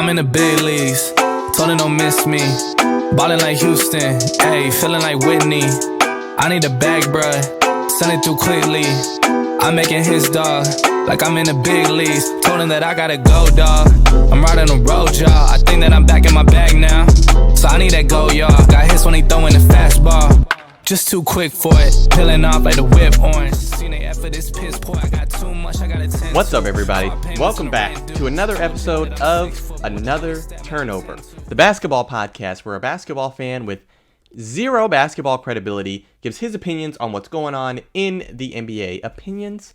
I'm in the big leagues, told her don't miss me. Ballin' like Houston, ayy, feeling like Whitney. I need a bag, bruh, send it through quickly. I'm making hits, dog, like I'm in the big leagues. Told him that I gotta go, dog. I'm riding the road, y'all. I think that I'm back in my bag now, so I need that go, y'all. Got hits when they throwin' the fastball, just too quick for it. Peeling off like the whip orange. Seen they effort this piss poor. I got too much, I gotta tend. What's up, everybody? Welcome back to another episode of Another Turnover, the basketball podcast where a basketball fan with zero basketball credibility gives his opinions on what's going on in the NBA. Opinions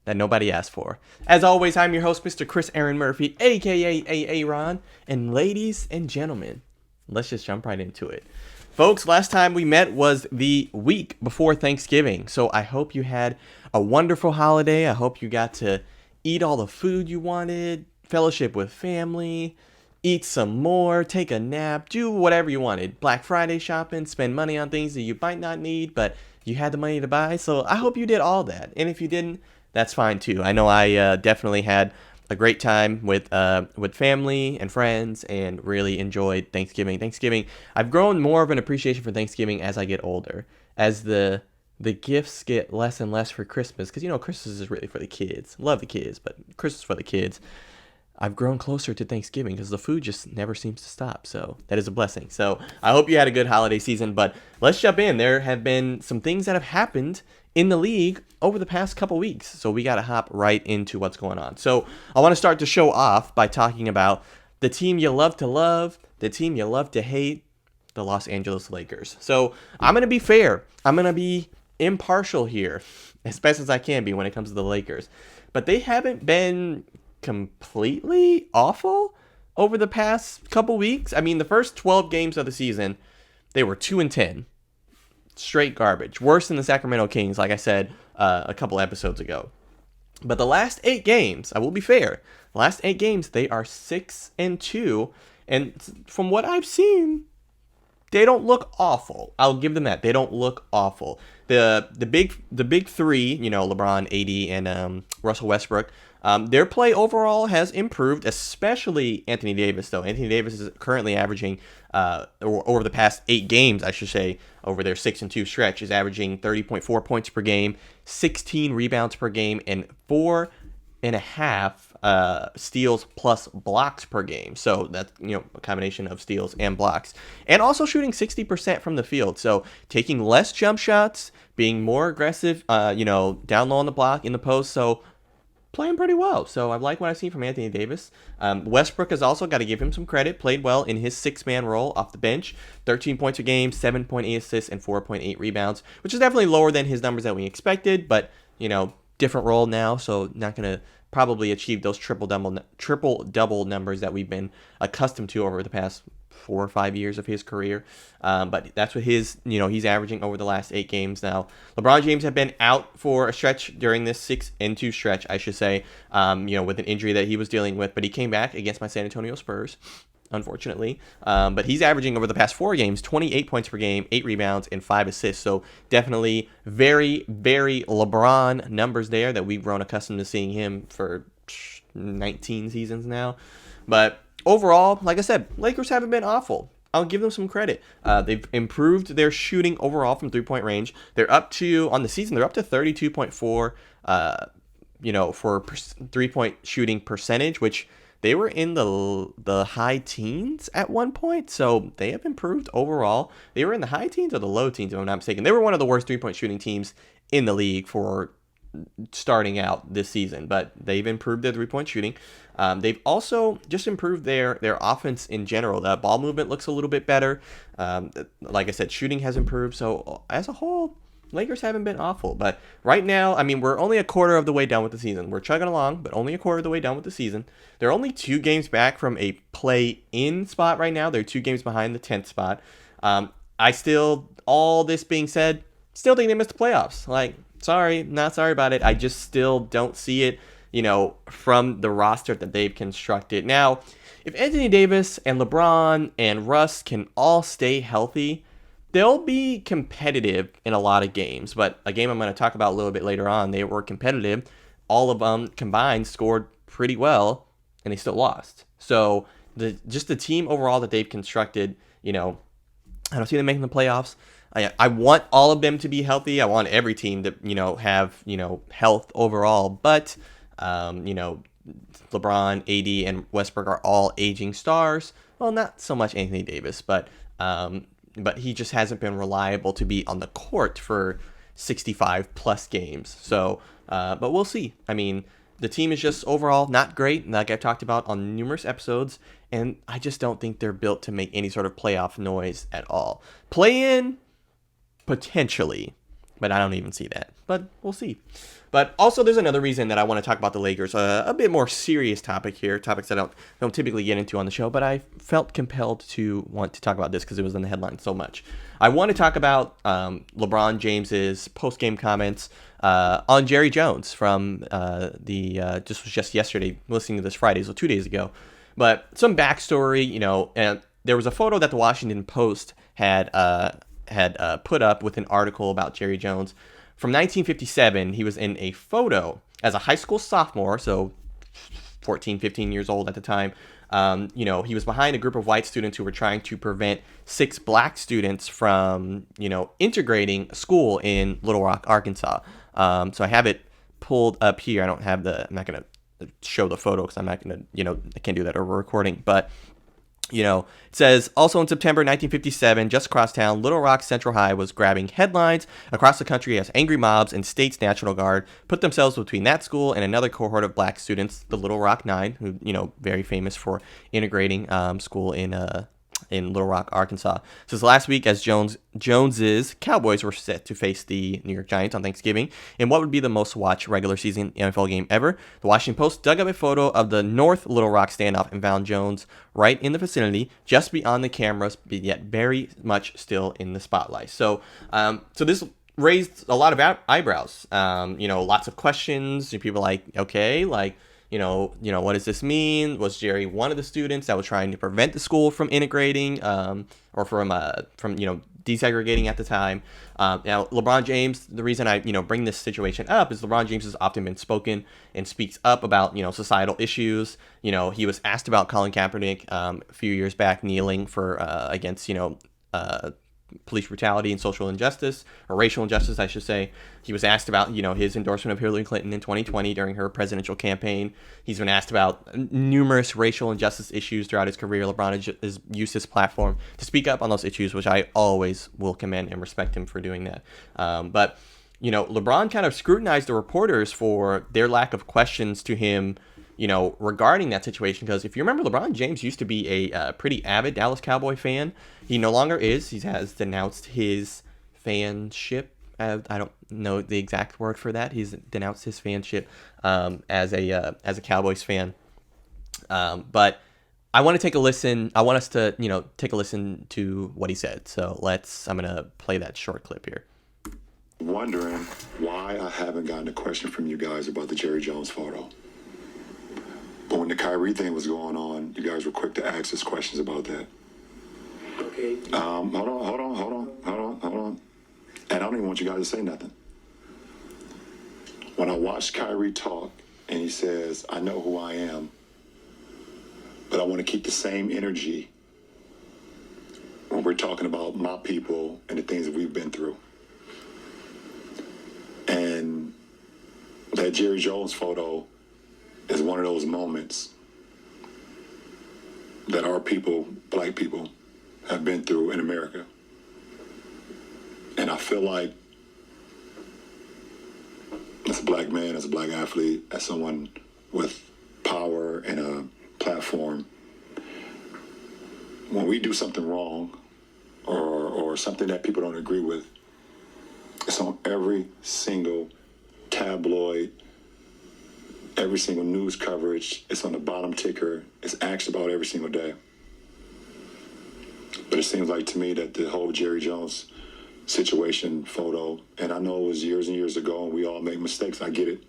that nobody asked for. As always, I'm your host, Mr. Chris Aaron Murphy, aka Aaron. And ladies and gentlemen, let's just jump right into it. Folks, last time we met was the week before Thanksgiving, so I hope you had a wonderful holiday. I hope you got to eat all the food you wanted, fellowship with family, eat some more, take a nap, do whatever you wanted. Black Friday shopping, spend money on things that you might not need, but you had the money to buy. So I hope you did all that. And if you didn't, that's fine too. I know I definitely had a great time with family and friends and really enjoyed Thanksgiving. I've grown more of an appreciation for Thanksgiving as I get older, as the gifts get less and less for Christmas, because, you know, Christmas is really for the kids. Love the kids, but Christmas for the kids. I've grown closer to Thanksgiving because the food just never seems to stop, so that is a blessing. So I hope you had a good holiday season, but let's jump in. There have been some things that have happened in the league over the past couple weeks, so we got to hop right into what's going on. So I want to start the show off by talking about the team you love to love, the team you love to hate, the Los Angeles Lakers. So I'm going to be fair. I'm going to be impartial here, as best as I can be when it comes to the Lakers. But they haven't been completely awful over the past couple weeks. I mean, the first 12 games of the season, they were 2-10. Straight garbage. Worse than the Sacramento Kings, like I said a couple episodes ago. But the last 8 games, I will be fair, the last 8 games, they are 6-2. And from what I've seen, they don't look awful. I'll give them that. They don't look awful. The big three, you know, LeBron, AD, and Russell Westbrook, their play overall has improved, especially Anthony Davis, though. Anthony Davis is currently averaging, over the past 8 games, I should say, over their 6-2 stretch, is averaging 30.4 points per game, 16 rebounds per game, and 4.5 steals plus blocks per game. So that's, you know, a combination of steals and blocks. And also shooting 60% from the field. So taking less jump shots, being more aggressive, down low on the block, in the post. So playing pretty well. So I like what I've seen from Anthony Davis. Westbrook has also got to give him some credit. Played well in his 6-man role off the bench. 13 points a game, 7.8 assists, and 4.8 rebounds, which is definitely lower than his numbers that we expected. But, you know, different role now, so not going to probably achieve those triple-double numbers that we've been accustomed to over the past 4 or 5 years of his career. But that's what he's averaging over the last 8 games now. LeBron James had been out for a stretch during this 6-2 stretch, I should say, with an injury that he was dealing with, but he came back against my San Antonio Spurs, unfortunately. But he's averaging over the past 4 games, 28 points per game, 8 rebounds, and 5 assists. So definitely very, very LeBron numbers there that we've grown accustomed to seeing him for 19 seasons now. But overall, like I said, Lakers haven't been awful. I'll give them some credit. They've improved their shooting overall from 3-point range. They're up to, on the season, they're up to 32.4, for 3-point shooting percentage, which they were in the high teens at one point. So they have improved overall. They were in the high teens or the low teens, if I'm not mistaken. They were one of the worst 3-point shooting teams in the league for starting out this season, but they've improved their 3-point shooting. They've also just improved their offense in general. The ball movement looks a little bit better. Like I said, shooting has improved. So as a whole, Lakers haven't been awful. But right now, I mean, we're only a quarter of the way done with the season. We're chugging along, but only a quarter of the way done with the season. They're only 2 games back from a play-in spot right now. They're 2 games behind the 10th spot. All this being said, still think they missed the playoffs. Like, sorry, not sorry about it. I just still don't see it, from the roster that they've constructed. Now, if Anthony Davis and LeBron and Russ can all stay healthy, they'll be competitive in a lot of games. But a game I'm going to talk about a little bit later on, they were competitive. All of them combined scored pretty well, and they still lost. So the team overall that they've constructed, I don't see them making the playoffs. I want all of them to be healthy. I want every team to, have, health overall. But, LeBron, AD, and Westbrook are all aging stars. Well, not so much Anthony Davis, but he just hasn't been reliable to be on the court for 65 plus games. So, but we'll see. I mean, the team is just overall not great, like I've talked about on numerous episodes, and I just don't think they're built to make any sort of playoff noise at all. Play in, potentially, but I don't even see that. But we'll see. But also, there's another reason that I want to talk about the Lakers, a bit more serious topic here, topics that I don't typically get into on the show, but I felt compelled to want to talk about this because it was in the headline so much. I want to talk about LeBron James's post-game comments on Jerry Jones from this was just yesterday, listening to this Friday, so 2 days ago. But some backstory, and there was a photo that the Washington Post had put up with an article about Jerry Jones. From 1957, he was in a photo as a high school sophomore, so 14, 15 years old at the time. He was behind a group of white students who were trying to prevent 6 black students from, integrating a school in Little Rock, Arkansas. So I have it pulled up here. I'm not going to show the photo because I'm not going to, I can't do that over recording. But, it says, also in September 1957, just across town, Little Rock Central High was grabbing headlines across the country as angry mobs and state's National Guard put themselves between that school and another cohort of black students, the Little Rock Nine, who, very famous for integrating school in Little Rock, Arkansas. Since last week, as Jones's Cowboys were set to face the New York Giants on Thanksgiving in what would be the most watched regular season NFL game ever, the Washington Post dug up a photo of the North Little Rock standoff and found Jones right in the vicinity, just beyond the cameras, but yet very much still in the spotlight. So this raised a lot of eyebrows. Lots of questions. People like, okay, like, what does this mean? Was Jerry one of the students that was trying to prevent the school from integrating, or from desegregating at the time? Now, LeBron James, the reason I, bring this situation up is LeBron James has often been spoken and speaks up about, societal issues. He was asked about Colin Kaepernick a few years back kneeling for against, police brutality and social injustice, or racial injustice, I should say. He was asked about, his endorsement of Hillary Clinton in 2020 during her presidential campaign. He's been asked about numerous racial injustice issues throughout his career. LeBron has used his platform to speak up on those issues, which I always will commend and respect him for doing that. But LeBron kind of scrutinized the reporters for their lack of questions to him, regarding that situation. Because if you remember, LeBron James used to be a pretty avid Dallas Cowboy fan. He no longer is. He has denounced his fanship. I don't know the exact word for that. He's denounced his fanship as a Cowboys fan. But I want to take a listen. I want us to, take a listen to what he said. So I'm going to play that short clip here. Wondering why I haven't gotten a question from you guys about the Jerry Jones photo. But when the Kyrie thing was going on, you guys were quick to ask us questions about that. Okay. Hold on. And I don't even want you guys to say nothing. When I watched Kyrie talk and he says, I know who I am, but I want to keep the same energy when we're talking about my people and the things that we've been through. And that Jerry Jones photo is one of those moments that our people, black people, have been through in America. And I feel like, as a black man, as a black athlete, as someone with power and a platform, when we do something wrong or something that people don't agree with, it's on every single tabloid, every single news coverage. It's on the bottom ticker. It's asked about every single day. But it seems like to me that the whole Jerry Jones situation photo, and I know it was years and years ago and we all make mistakes, I get it.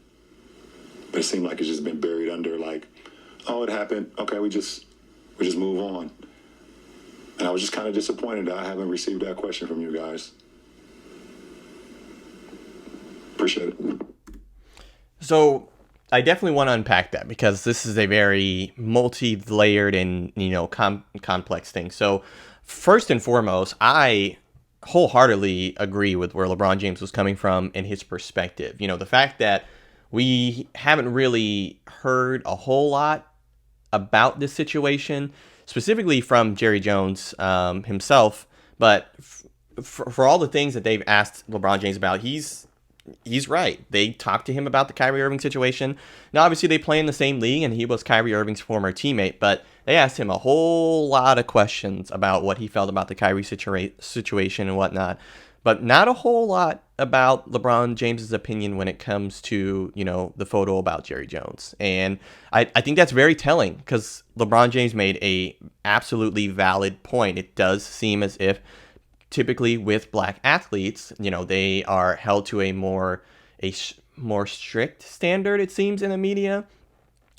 But it seemed like it's just been buried under like, oh, it happened. Okay, we just move on. And I was just kind of disappointed that I haven't received that question from you guys. Appreciate it. So I definitely want to unpack that because this is a very multi-layered and, complex thing. So first and foremost, I wholeheartedly agree with where LeBron James was coming from and his perspective. The fact that we haven't really heard a whole lot about this situation, specifically from Jerry Jones himself, but for all the things that they've asked LeBron James about, he's right. They talked to him about the Kyrie Irving situation. Now, obviously, they play in the same league, and he was Kyrie Irving's former teammate, but they asked him a whole lot of questions about what he felt about the Kyrie situation and whatnot, but not a whole lot about LeBron James's opinion when it comes to, the photo about Jerry Jones. And I think that's very telling because LeBron James made a absolutely valid point. It does seem as if typically with black athletes, they are held to a more strict standard, it seems, in the media.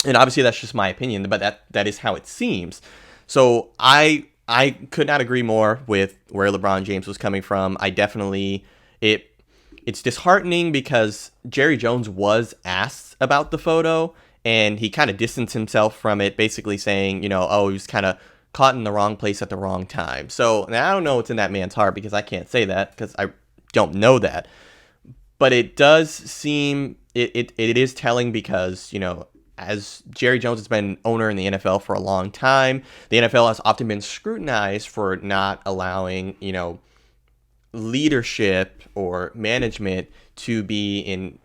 And obviously that's just my opinion, but that is how it seems. So I could not agree more with where LeBron James was coming from. I definitely, it's disheartening because Jerry Jones was asked about the photo and he kind of distanced himself from it, basically saying, he was kind of caught in the wrong place at the wrong time. So now I don't know what's in that man's heart because I can't say that because I don't know that. But it does seem, it is telling because, as Jerry Jones has been owner in the NFL for a long time, the NFL has often been scrutinized for not allowing, leadership or management to be in,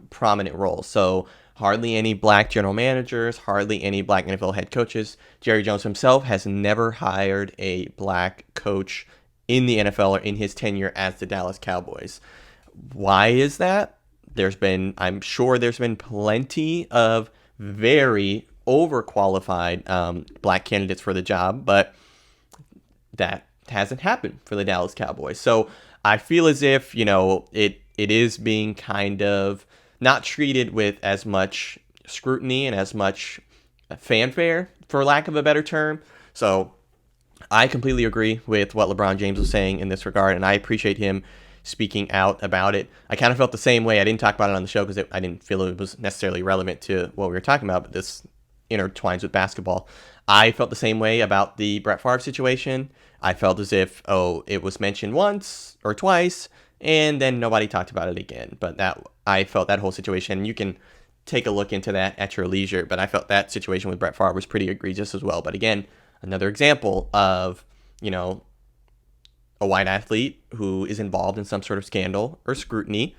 prominent roles. So hardly any black general managers, hardly any black NFL head coaches. Jerry Jones himself has never hired a black coach in the NFL or in his tenure as the Dallas Cowboys. Why is that? I'm sure there's been plenty of very overqualified black candidates for the job, but that hasn't happened for the Dallas Cowboys. So I feel as if, it is being kind of not treated with as much scrutiny and as much fanfare, for lack of a better term. So I completely agree with what LeBron James was saying in this regard, and I appreciate him speaking out about it. I kind of felt the same way. I didn't talk about it on the show because I didn't feel it was necessarily relevant to what we were talking about, but this intertwines with basketball. I felt the same way about the Brett Favre situation. I felt as if, it was mentioned once or twice, and then nobody talked about it again. But I felt that whole situation, you can take a look into that at your leisure, but I felt that situation with Brett Favre was pretty egregious as well. But again, another example of, a white athlete who is involved in some sort of scandal or scrutiny,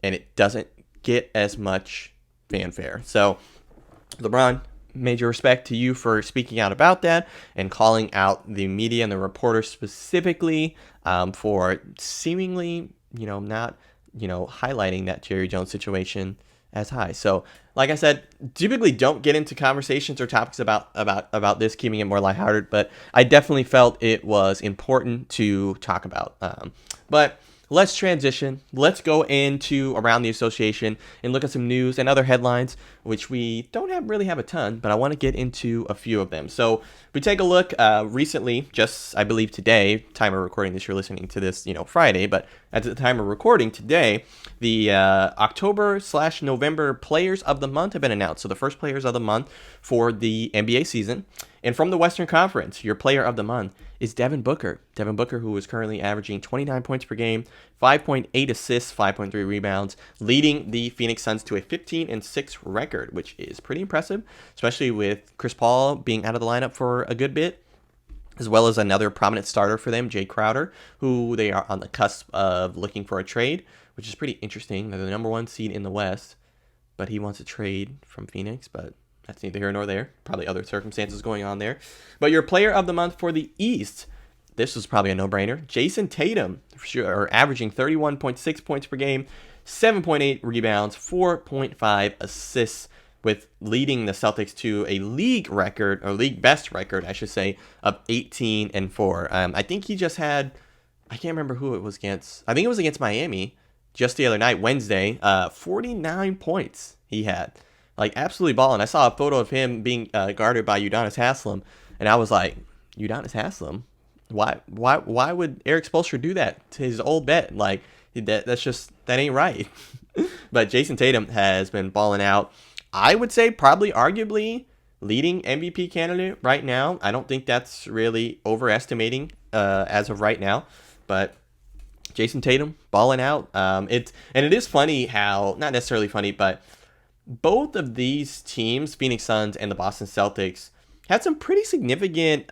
and it doesn't get as much fanfare. So, LeBron, major respect to you for speaking out about that and calling out the media and the reporters specifically for seemingly, not, highlighting that Jerry Jones situation as high. So, like I said, typically don't get into conversations or topics about this, keeping it more lighthearted, but I definitely felt it was important to talk about. But let's transition. Let's go into Around the Association and look at some news and other headlines, which we don't really have a ton, but I want to get into a few of them. So we take a look recently, just I believe today, time of recording this, you're listening to this, Friday, but at the time of recording today, the October/November Players of the Month have been announced. So the first Players of the Month for the NBA season. And from the Western Conference, your Player of the Month is Devin Booker. Devin Booker, who is currently averaging 29 points per game, 5.8 assists, 5.3 rebounds, leading the Phoenix Suns to a 15-6 record, which is pretty impressive, especially with Chris Paul being out of the lineup for a good bit, as well as another prominent starter for them, Jay Crowder, who they are on the cusp of looking for a trade, which is pretty interesting. They're the number one seed in the West, but he wants a trade from Phoenix, but that's neither here nor there. Probably other circumstances going on there. But your Player of the Month for the East, this was probably a no-brainer. Jason Tatum, averaging 31.6 points per game, 7.8 rebounds, 4.5 assists, with leading the Celtics to a league record, or league best record, I should say, of 18-4. I think he just had, I can't remember who it was against. I think it was against Miami just the other night, Wednesday. 49 points he had. Like, absolutely balling. I saw a photo of him being guarded by Udonis Haslem, and I was like, Udonis Haslem? Why would Eric Spoelstra do that to his old bet? Like, that ain't right. But Jason Tatum has been balling out. I would say probably arguably leading MVP candidate right now. I don't think that's really overestimating as of right now, but Jason Tatum balling out. It is funny how, not necessarily funny, but both of these teams, Phoenix Suns and the Boston Celtics, had some pretty significant,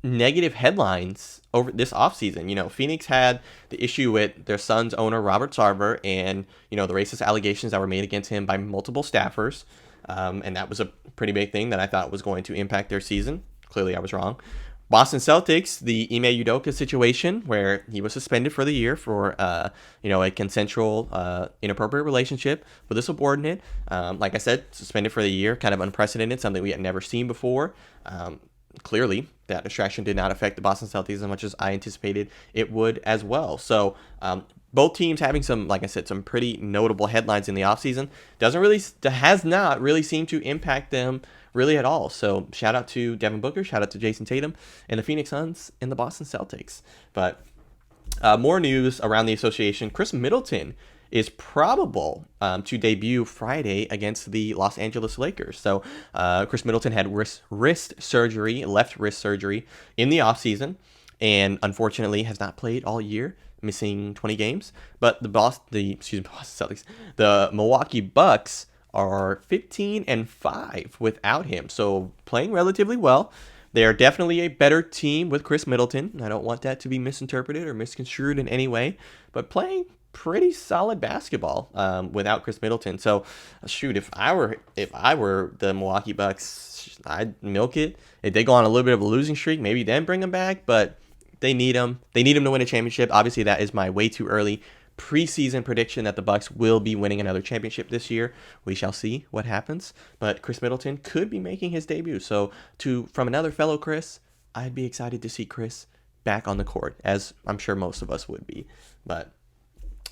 negative headlines over this offseason. Phoenix had the issue with their Suns owner, Robert Sarver, and, the racist allegations that were made against him by multiple staffers. And that was a pretty big thing that I thought was going to impact their season. Clearly, I was wrong. Boston Celtics, the Ime Udoka situation where he was suspended for the year for, a consensual, inappropriate relationship with a subordinate. Like I said, suspended for the year, kind of unprecedented, something we had never seen before. Clearly, that distraction did not affect the Boston Celtics as much as I anticipated it would as well. So, both teams having some, like I said, some pretty notable headlines in the offseason has not really seemed to impact them really at all. So shout out to Devin Booker, shout out to Jason Tatum, and the Phoenix Suns and the Boston Celtics. But more news around the association. Kris Middleton is probable to debut Friday against the Los Angeles Lakers. So Kris Middleton had left wrist surgery in the offseason, and unfortunately has not played all year, missing 20 games. But the Boston Celtics, the Milwaukee Bucks are 15-5 without him, so playing relatively well. They are definitely a better team with Kris Middleton. I don't want that to be misinterpreted or misconstrued in any way, but playing pretty solid basketball without Kris Middleton. So, shoot, if I were the Milwaukee Bucks, I'd milk it. If they go on a little bit of a losing streak, maybe then bring him back. But they need him. They need him to win a championship. Obviously, that is my way too early preseason prediction that the Bucks will be winning another championship this year. We shall see what happens. But Kris Middleton could be making his debut. So, from another fellow Kris, I'd be excited to see Kris back on the court, as I'm sure most of us would be. But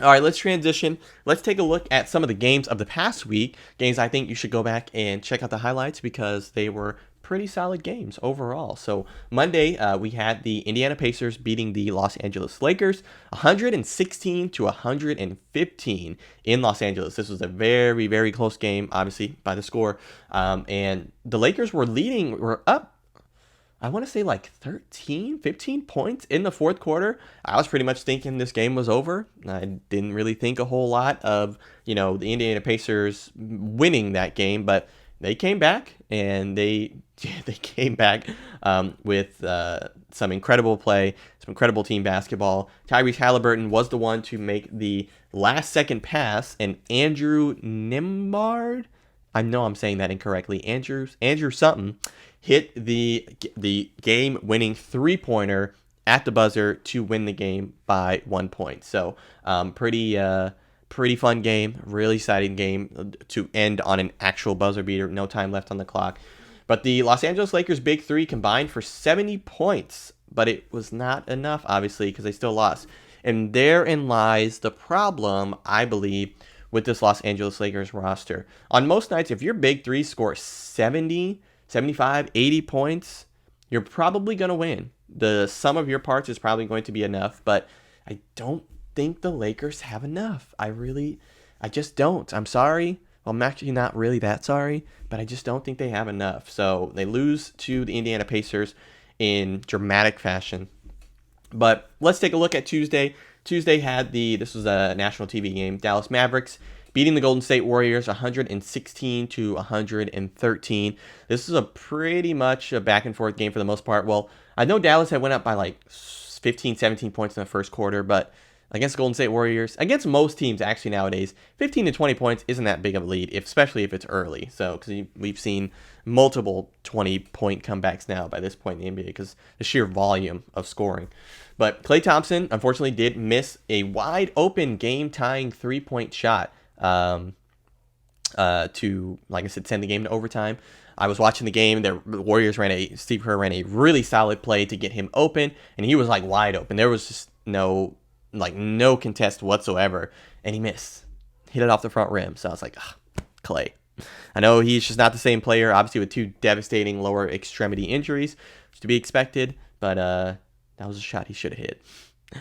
all right, let's transition. Let's take a look at some of the games of the past week. Games I think you should go back and check out the highlights because they were pretty solid games overall. So Monday, we had the Indiana Pacers beating the Los Angeles Lakers 116-115 in Los Angeles. This was a very, very close game, obviously, by the score. And the Lakers were up, I want to say like 13, 15 points in the fourth quarter. I was pretty much thinking this game was over. I didn't really think a whole lot of, the Indiana Pacers winning that game, but they came back, and they came back with some incredible play, some incredible team basketball. Tyrese Halliburton was the one to make the last-second pass, and Andrew Nembhard, I know I'm saying that incorrectly, Andrew something, hit the game-winning three-pointer at the buzzer to win the game by 1 point. So pretty fun game, really exciting game to end on an actual buzzer beater. No time left on the clock. But the Los Angeles Lakers' big three combined for 70 points, but it was not enough, obviously, because they still lost. And therein lies the problem, I believe, with this Los Angeles Lakers roster. On most nights, if your big three score 70, 75, 80 points, you're probably going to win. The sum of your parts is probably going to be enough, but I don't think the Lakers have enough. I just don't. I'm sorry. Well, I'm actually not really that sorry, but I just don't think they have enough. So they lose to the Indiana Pacers in dramatic fashion. But let's take a look at Tuesday. Tuesday had this was a national TV game, Dallas Mavericks beating the Golden State Warriors 116-113. This is a pretty much a back and forth game for the most part. Well, I know Dallas had went up by like 15, 17 points in the first quarter, but against the Golden State Warriors, against most teams actually nowadays, 15 to 20 points isn't that big of a lead, especially if it's early. So, because we've seen multiple 20-point comebacks now by this point in the NBA because the sheer volume of scoring. But Klay Thompson, unfortunately, did miss a wide-open game-tying three-point shot to, like I said, send the game to overtime. I was watching the game. The Warriors Steve Kerr ran a really solid play to get him open, and he was like wide open. There was just no contest whatsoever, and he missed. Hit it off the front rim. So I was like, Klay. I know he's just not the same player, obviously with two devastating lower extremity injuries, to be expected, but that was a shot he should have hit.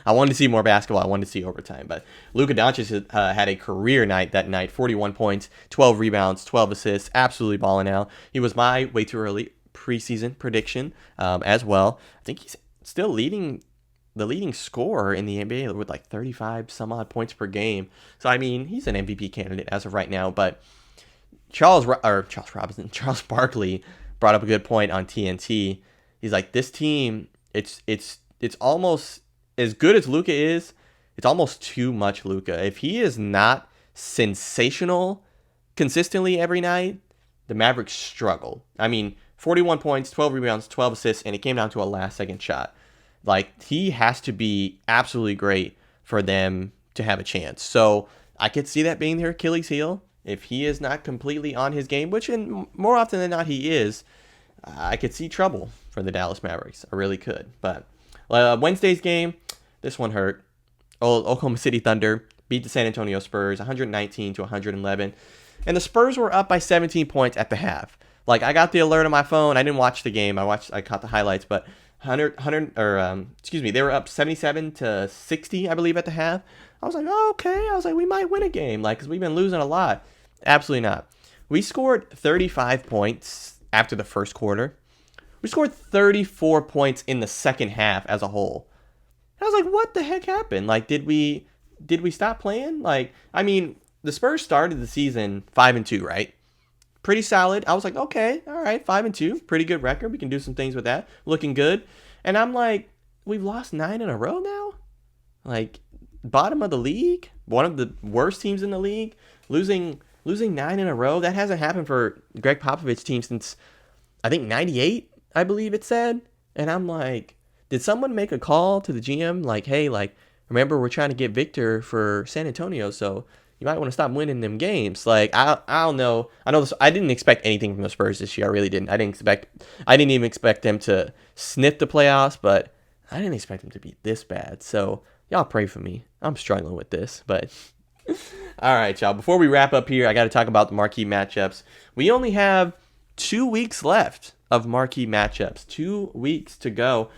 I wanted to see more basketball. I wanted to see overtime. But Luka Doncic had a career night that night. 41 points, 12 rebounds, 12 assists. Absolutely balling out. He was my way too early preseason prediction as well. I think he's still the leading scorer in the NBA with like 35 some odd points per game. So, I mean, he's an MVP candidate as of right now. But Charles Barkley brought up a good point on TNT. He's like, this team, it's almost as good as Luka is. It's almost too much Luka. If he is not sensational consistently every night, the Mavericks struggle. I mean, 41 points, 12 rebounds, 12 assists, and it came down to a last-second shot. Like, he has to be absolutely great for them to have a chance. So I could see that being their Achilles heel. If he is not completely on his game, which more often than not he is, I could see trouble for the Dallas Mavericks. I really could. But Wednesday's game, this one hurt. Oklahoma City Thunder beat the San Antonio Spurs 119 to 111. And the Spurs were up by 17 points at the half. Like, I got the alert on my phone. I didn't watch the game. I caught the highlights, but they were up 77 to 60, I believe, at the half. I was like, oh, okay. I was like, we might win a game, like, because we've been losing a lot. Absolutely not. We scored 35 points after the first quarter. We scored 34 points in the second half as a whole. And I was like, what the heck happened? Like, did we stop playing? Like, I mean, the Spurs started the season 5-2, right? Pretty solid. I was like, okay, all right, 5-2, pretty good record. We can do some things with that. Looking good. And I'm like, we've lost 9 in a row now? Like, bottom of the league? One of the worst teams in the league? Losing 9 in a row? That hasn't happened for Greg Popovich's team since, I think, 98, I believe it said. And I'm like, did someone make a call to the GM? Like, hey, like, remember, we're trying to get Victor for San Antonio, so you might want to stop winning them games. Like, I don't know. I know this, I didn't expect anything from the Spurs this year. I really didn't. I didn't even expect them to sniff the playoffs, but I didn't expect them to be this bad. So y'all pray for me. I'm struggling with this, but all right, y'all. Before we wrap up here, I got to talk about the marquee matchups. We only have 2 weeks left of marquee matchups. 2 weeks to go.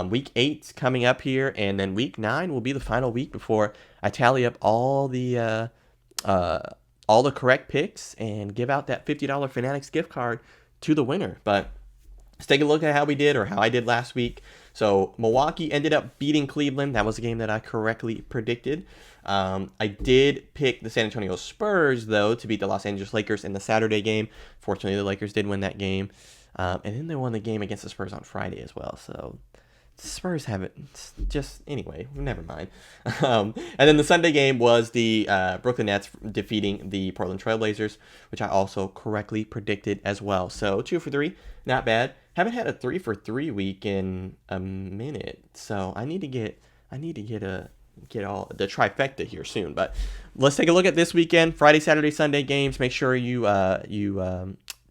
Week 8 coming up here, and then week 9 will be the final week before I tally up all the correct picks and give out that $50 Fanatics gift card to the winner. But let's take a look at how we did, or how I did last week. So Milwaukee ended up beating Cleveland. That was a game that I correctly predicted. I did pick the San Antonio Spurs, though, to beat the Los Angeles Lakers in the Saturday game. Fortunately, the Lakers did win that game. And then they won the game against the Spurs on Friday as well. So Spurs haven't, just, anyway, never mind. And then the Sunday game was the Brooklyn Nets defeating the Portland Trailblazers, which I also correctly predicted as well. So 2 for 3, not bad. Haven't had a 3 for 3 week in a minute, so I need to get all the trifecta here soon. But let's take a look at this weekend, Friday, Saturday, Sunday games. Make sure you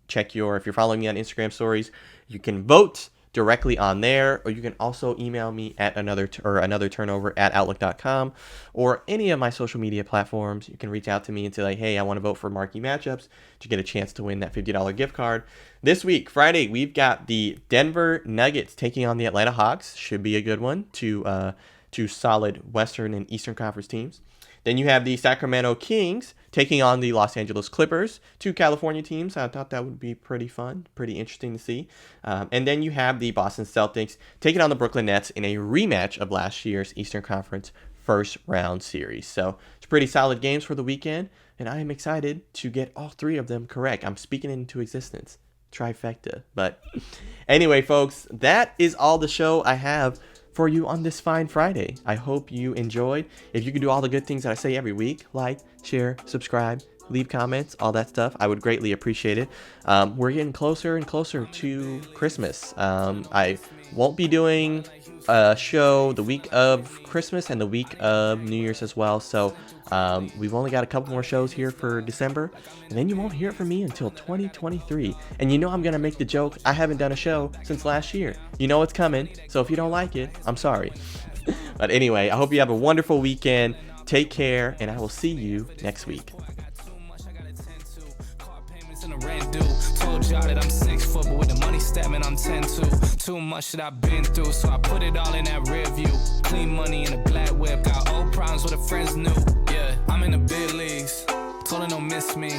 check if you're following me on Instagram stories, you can vote directly on there, or you can also email me at anotherturnover@outlook.com, or any of my social media platforms. You can reach out to me and say, like, hey, I want to vote for marquee matchups to get a chance to win that $50 gift card. This week, Friday, we've got the Denver Nuggets taking on the Atlanta Hawks. Should be a good one. Two solid Western and Eastern Conference teams. Then you have the Sacramento Kings taking on the Los Angeles Clippers, 2 California teams. I thought that would be pretty fun, pretty interesting to see. And then you have the Boston Celtics taking on the Brooklyn Nets in a rematch of last year's Eastern Conference first round series. So it's pretty solid games for the weekend, and I am excited to get all 3 of them correct. I'm speaking into existence. Trifecta. But anyway, folks, that is all the show I have for you on this fine Friday. I hope you enjoyed. If you could do all the good things that I say every week, like, share, subscribe, leave comments, all that stuff, I would greatly appreciate it. We're getting closer and closer to Christmas. I won't be doing a show the week of Christmas and the week of New Year's as well. So we've only got a couple more shows here for December, and then you won't hear it from me until 2023. And you know I'm going to make the joke, I haven't done a show since last year. You know it's coming, so if you don't like it, I'm sorry. But anyway, I hope you have a wonderful weekend. Take care, and I will see you next week. That's in the rent due. Told y'all that I'm 6 foot, but with the money statement, I'm 10'2". Too much that I've been through, so I put it all in that rear view. Clean money in a black whip, got old problems with the friends new. Yeah, I'm in the big leagues. Told her don't miss me.